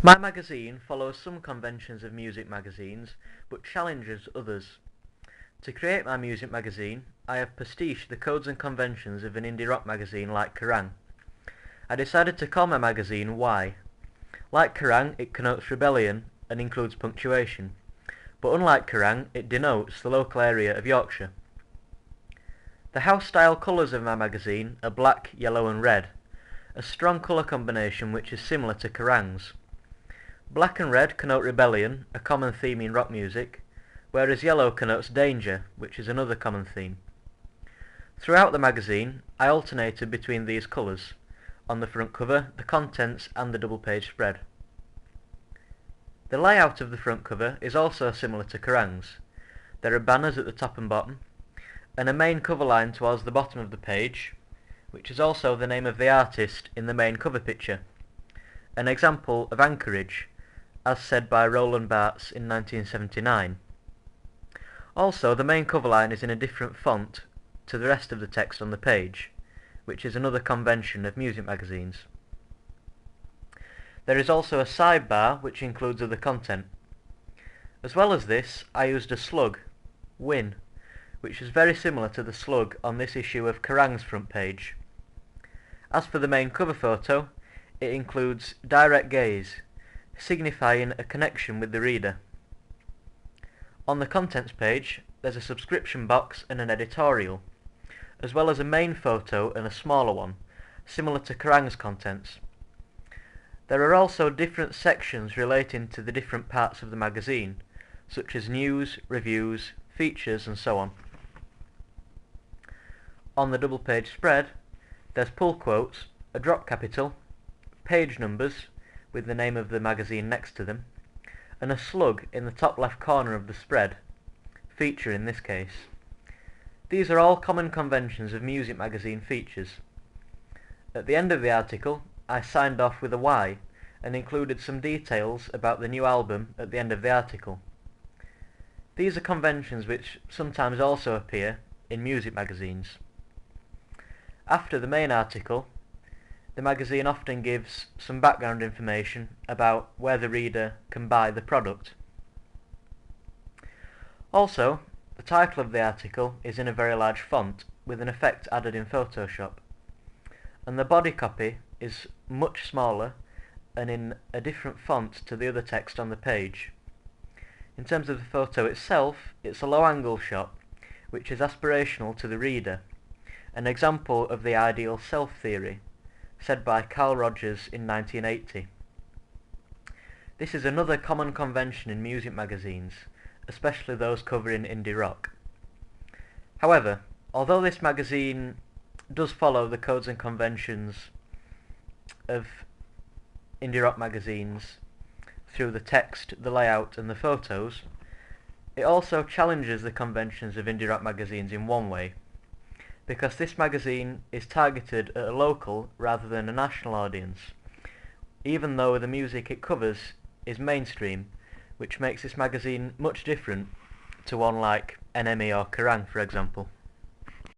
My magazine follows some conventions of music magazines, but challenges others. To create my music magazine, I have pastiched the codes and conventions of an indie rock magazine like Kerrang! I decided to call my magazine Why. Like Kerrang! It connotes rebellion and includes punctuation, but unlike Kerrang! It denotes the local area of Yorkshire. The house-style colours of my magazine are black, yellow and red, a strong colour combination which is similar to Kerrang's! Black and red connote rebellion, a common theme in rock music, whereas yellow connotes danger, which is another common theme. Throughout the magazine, I alternated between these colours, on the front cover, the contents and the double-page spread. The layout of the front cover is also similar to Kerrang's! There are banners at the top and bottom, and a main cover line towards the bottom of the page, which is also the name of the artist in the main cover picture, an example of Anchorage, as said by Roland Barthes in 1979. Also, the main cover line is in a different font to the rest of the text on the page, which is another convention of music magazines. There is also a sidebar which includes other content. As well as this, I used a slug, Win, which is very similar to the slug on this issue of Kerrang's! Front page. As for the main cover photo, it includes direct gaze, signifying a connection with the reader. On the contents page, there's a subscription box and an editorial, as well as a main photo and a smaller one, similar to Kerrang's! Contents. There are also different sections relating to the different parts of the magazine, such as news, reviews, features and so on. On the double-page spread, there's pull quotes, a drop capital, page numbers, with the name of the magazine next to them, and a slug in the top left corner of the spread, feature in this case. These are all common conventions of music magazine features. At the end of the article, I signed off with a Y and included some details about the new album at the end of the article. These are conventions which sometimes also appear in music magazines. After the main article, the magazine often gives some background information about where the reader can buy the product. Also, the title of the article is in a very large font with an effect added in Photoshop, and the body copy is much smaller and in a different font to the other text on the page. In terms of the photo itself, it's a low-angle shot which is aspirational to the reader, an example of the ideal self theory, said by Carl Rogers in 1980. This is another common convention in music magazines, especially those covering indie rock. However, although this magazine does follow the codes and conventions of indie rock magazines through the text, the layout and the photos, it also challenges the conventions of indie rock magazines in one way, because this magazine is targeted at a local rather than a national audience, even though the music it covers is mainstream, which makes this magazine much different to one like NME or Kerrang! For example.